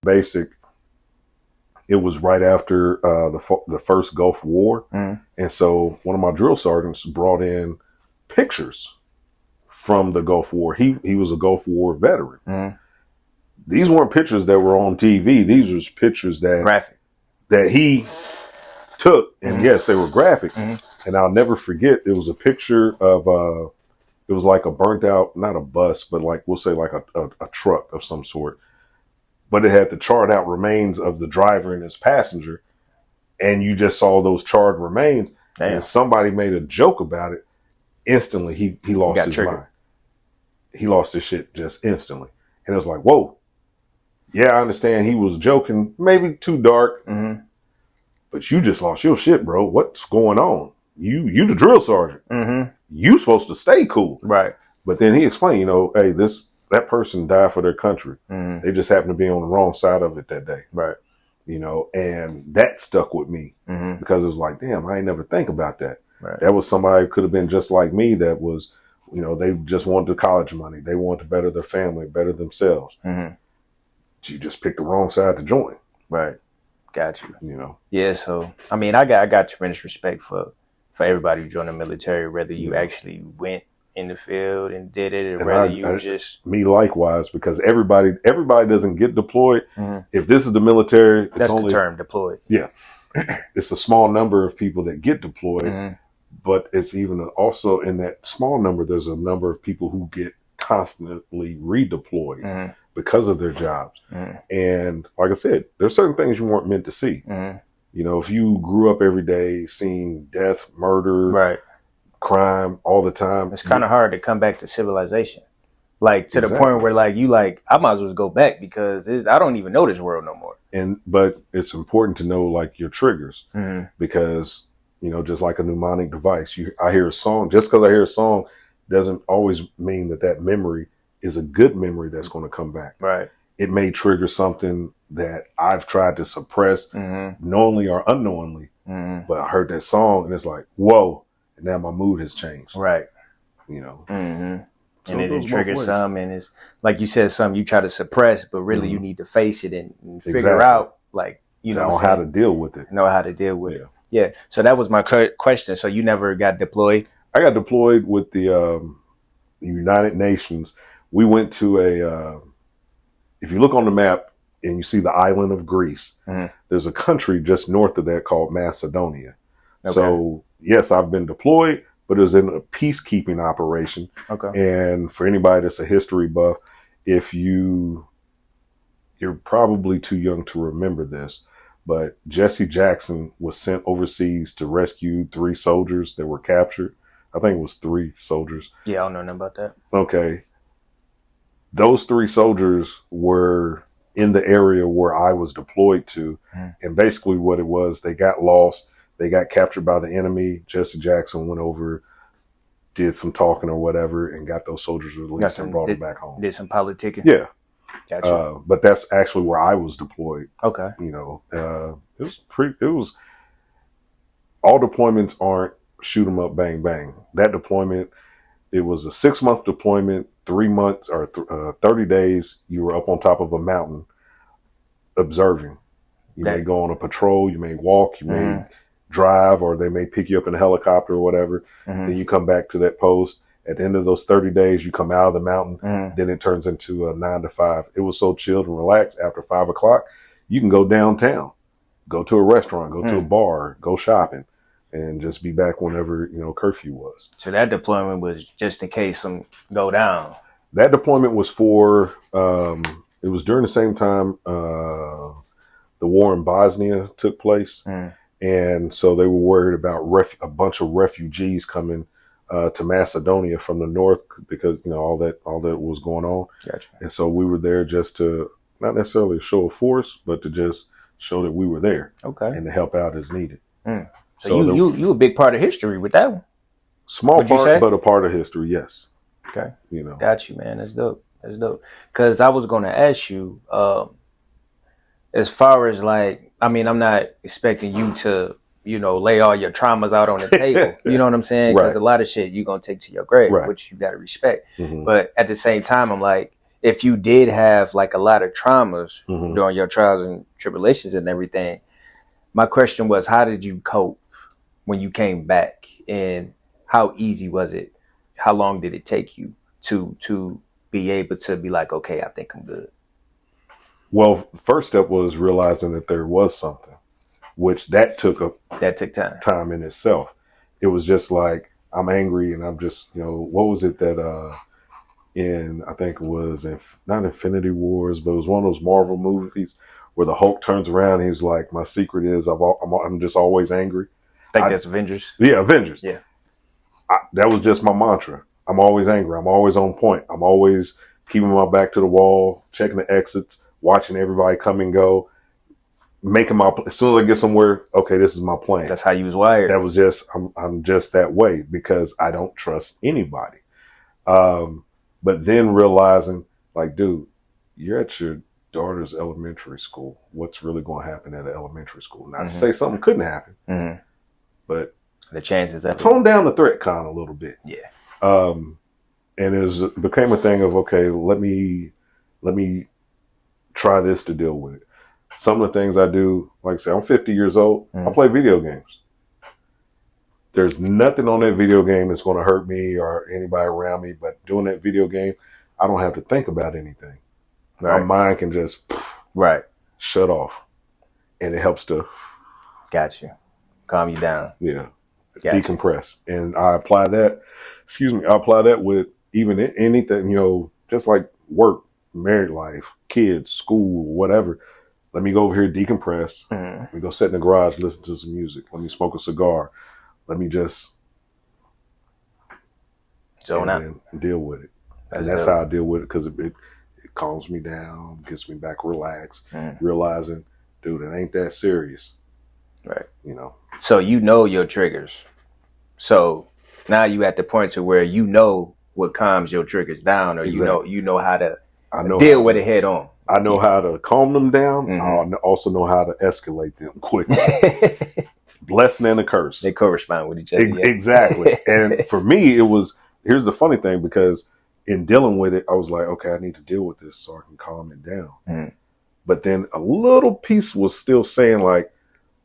basic. It was right after the first Gulf War, and so one of my drill sergeants brought in pictures from the Gulf War. He was a Gulf War veteran. These weren't pictures that were on TV. These were pictures that he took, and yes, they were graphic. And I'll never forget. It was a picture of it was like a burnt out, not a bus, but like we'll say like a truck of some sort. But it had the charred out remains of the driver and his passenger, and you just saw those charred remains. Damn. And somebody made a joke about it. Instantly, he lost his mind. He lost his shit just instantly, and it was like, whoa. Yeah, I understand he was joking, maybe too dark, but you just lost your shit, bro. What's going on? You the drill sergeant. You supposed to stay cool, right? But then he explained, hey, that person died for their country. They just happened to be on the wrong side of it that day, right? And that stuck with me because it was like, damn, I ain't never think about that. Right. That was somebody who could have been just like me. That was, they just wanted the college money. They wanted to better their family, better themselves. You just picked the wrong side to join. Right. Got you. Yeah. So, I mean, I got tremendous respect for everybody who joined the military, whether you actually went in the field and did it, or and whether you just... Me likewise, because everybody doesn't get deployed. If this is the military, that's only the term, deployed. Yeah. It's a small number of people that get deployed, but it's even also in that small number, there's a number of people who get constantly redeployed because of their jobs. And like I said, there's certain things you weren't meant to see. If you grew up every day seeing death, murder, right, crime all the time, it's kind of hard to come back to civilization. Like to the point where I might as well go back because I don't even know this world no more. But it's important to know like your triggers because, just like a mnemonic device, I hear a song, just because I hear a song doesn't always mean that memory is a good memory that's going to come back. Right. It may trigger something that I've tried to suppress knowingly or unknowingly, but I heard that song and it's like, whoa, and now my mood has changed. Right. So and it triggers some, and it's like you said, something you try to suppress, but really you need to face it and figure out, how to deal with it. Know how to deal with it. Yeah. So that was my question. So you never got deployed? I got deployed with the United Nations. We went to if you look on the map and you see the island of Greece, there's a country just north of that called Macedonia. Okay. So yes, I've been deployed, but it was in a peacekeeping operation. Okay. And for anybody that's a history buff, you're probably too young to remember this, but Jesse Jackson was sent overseas to rescue 3 soldiers that were captured. I think it was 3 soldiers. Yeah, I don't know nothing about that. Okay. Those 3 soldiers were in the area where I was deployed to. And basically what it was, they got lost. They got captured by the enemy. Jesse Jackson went over, did some talking or whatever, and got those soldiers released and brought them back home. Did some politicking? Yeah. Gotcha. But that's actually where I was deployed. Okay. It was all deployments aren't shoot 'em up, bang, bang. That deployment, it was a 6-month deployment, 3 months or 30 days. You were up on top of a mountain observing. You may go on a patrol, you may walk, you may drive, or they may pick you up in a helicopter or whatever. Then you come back to that post. At the end of those 30 days, you come out of the mountain. Then it turns into a 9 to 5. It was so chilled and relaxed. After 5 o'clock, you can go downtown, go to a restaurant, go to a bar, go shopping, and just be back whenever, curfew was. So that deployment was just in case some go down. That deployment was for, it was during the same time the war in Bosnia took place. And so they were worried about a bunch of refugees coming to Macedonia from the north because, all that was going on. Gotcha. And so we were there just to, not necessarily show a force, but to just show that we were there. Okay. And to help out as needed. So you a big part of history with that one. Small part, but a part of history, yes. Okay. Got you, man. That's dope. Because I was going to ask you, as far as I'm not expecting you to, lay all your traumas out on the table. You know what I'm saying? Because a lot of shit you're going to take to your grave, which you got to respect. But at the same time, I'm like, if you did have like a lot of traumas Mm-hmm. during your trials and tribulations and everything, my question was, how did you cope when you came back, and how easy was it? How long did it take you to be able to be like, okay, I think I'm good? Well, first step was realizing that there was something, which that took time in itself. It was just like, I'm angry and I'm just, what was it that I think it was not Infinity Wars, but it was one of those Marvel movies where the Hulk turns around and he's like, my secret is I'm just always angry. I think that's Avengers. Yeah, Avengers. Yeah. That was just my mantra. I'm always angry. I'm always on point. I'm always keeping my back to the wall, checking the exits, watching everybody come and go, making as soon as I get somewhere, okay, this is my plan. That's how you was wired. That was just, I'm just that way because I don't trust anybody. But then realizing, like, dude, you're at your daughter's elementary school. What's really going to happen at an elementary school? Not to say something couldn't happen, but the chances of tone down the threat con a little bit. Yeah. And it became a thing of, okay, let me try this to deal with it. Some of the things I do, like I say, I'm 50 years old. I play video games. There's nothing on that video game that's going to hurt me or anybody around me. But doing that video game, I don't have to think about anything. Right. My mind can just shut off, and it helps to calm you down. Yeah, decompress. And I apply that. I apply that with even anything. Just like work, married life, kids, school, whatever. Let me go over here, decompress. Let me go sit in the garage, listen to some music. Let me smoke a cigar. Let me just zone out and deal with it. And that's how I deal with it, because it calms me down, gets me back relaxed, realizing, dude, it ain't that serious. Right. So your triggers. So now you at the point to where what calms your triggers down, or you know how to deal with it head on. I know how to calm them down. I also know how to escalate them quickly. Blessing and a curse. They correspond with each other. Exactly. And for me, here's the funny thing, because in dealing with it, I was like, okay, I need to deal with this so I can calm it down. But then a little piece was still saying, like,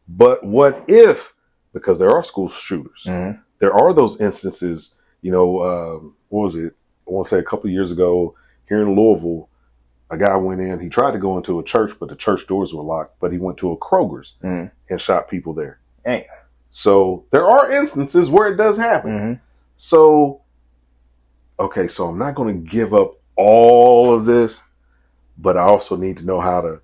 but what if, because there are school shooters. There are those instances, what was it? I want to say a couple of years ago here in Louisville, a guy went in, he tried to go into a church, but the church doors were locked, but he went to a Kroger's and shot people there. Dang. So there are instances where it does happen. So, okay, so I'm not going to give up all of this, but I also need to know how to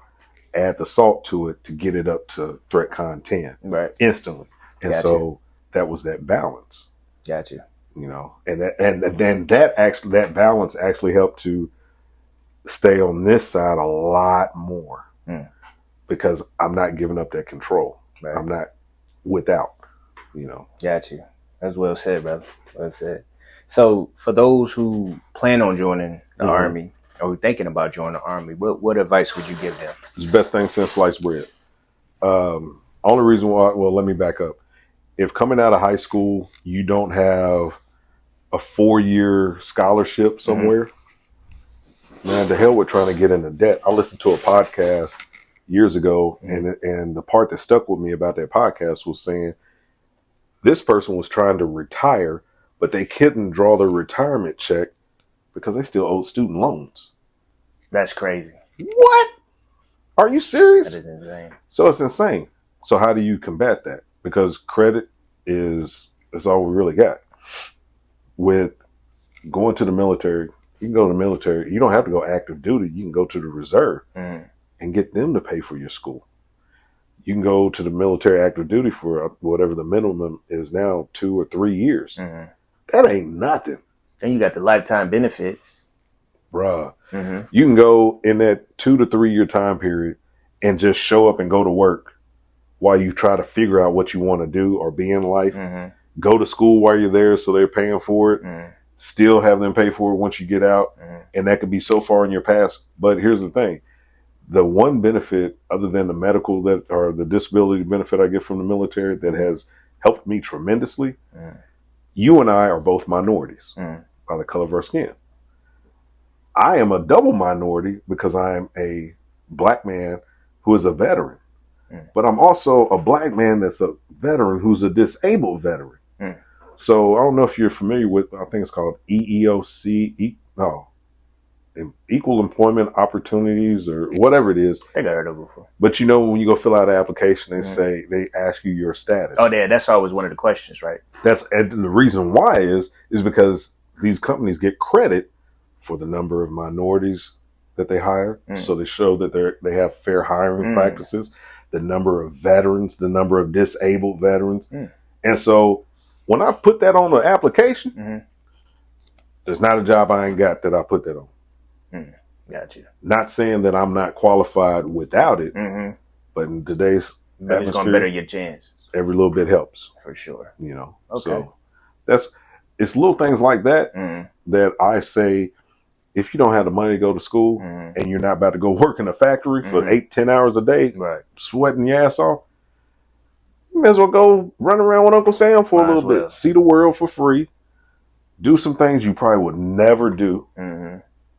add the salt to it to get it up to threat con 10 instantly. And so that was that balance. Gotcha. And then that balance actually helped to stay on this side a lot more, because I'm not giving up that control. Right. I'm not without, Gotcha. That's well said, brother. Well said. So for those who plan on joining the Army, or thinking about joining the Army, what advice would you give them? It's the best thing since sliced bread. Only reason why, well, let me back up. If coming out of high school, you don't have a 4-year scholarship somewhere, man, to hell with trying to get into debt. I listened to a podcast years ago, and the part that stuck with me about that podcast was saying this person was trying to retire, but they couldn't draw their retirement check because they still owed student loans. That's crazy. What? Are you serious? That is insane. So it's insane. So how do you combat that? Because credit is all we really got. With going to the military, you can go to the military. You don't have to go active duty. You can go to the reserve and get them to pay for your school. You can go to the military active duty for whatever the minimum is now, 2 or 3 years. That ain't nothing. And you got the lifetime benefits. Bruh. You can go in that 2 to 3 year time period and just show up and go to work while you try to figure out what you want to do or be in life. Go to school while you're there, so they're paying for it. Still have them pay for it once you get out. And that could be so far in your past. But here's the thing. The one benefit, other than the medical or the disability benefit I get from the military, that has helped me tremendously, you and I are both minorities by the color of our skin. I am a double minority because I am a black man who is a veteran. But I'm also a black man that's a veteran who's a disabled veteran. So I don't know if you're familiar with, I think it's called EEOC, Equal Employment Opportunities or whatever it is. I think I heard of it before. But you know, when you go fill out an application, they ask you your status. Oh, yeah, that's always one of the questions, right? And the reason why is because these companies get credit for the number of minorities that they hire. So they show that they have fair hiring practices, the number of veterans, the number of disabled veterans. And so when I put that on the application, there's not a job I ain't got that I put that on. Gotcha. Not saying that I'm not qualified without it, but in today's atmosphere, it's going to better your chances. Every little bit helps. For sure. You know. Okay. So it's little things like that that I say, if you don't have the money to go to school and you're not about to go work in a factory for 8-10 hours a day, sweating your ass off, you may as well go run around with Uncle Sam for a little bit. See the world for free. Do some things you probably would never do.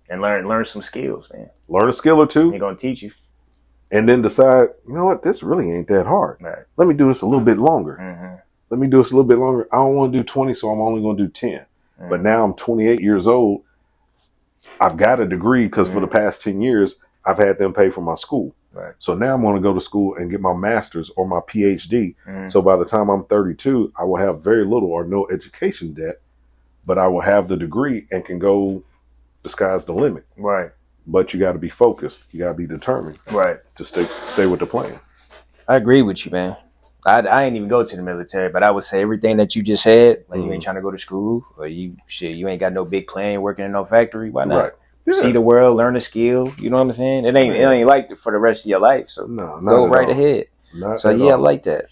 And learn some skills, man. Learn a skill or two. They're going to teach you. And then decide, you know what, this really ain't that hard. Right. Let me do this a little bit longer. Let me do this a little bit longer. I don't want to do 20, so I'm only going to do 10. But now I'm 28 years old. I've got a degree because for the past 10 years, I've had them pay for my school. Right. So now I'm going to go to school and get my master's or my PhD. So by the time I'm 32, I will have very little or no education debt, but I will have the degree and can go, the sky's the limit. Right. But you got to be focused. You got to be determined. Right. To stay with the plan. I agree with you, man. I ain't even go to the military, but I would say everything that you just said, like you ain't trying to go to school or you ain't got no big plan working in no factory. Why not? Right. Yeah. See the world, learn a skill. You know what I'm saying? It ain't like it for the rest of your life. So no, go right ahead. Not so yeah, I like that.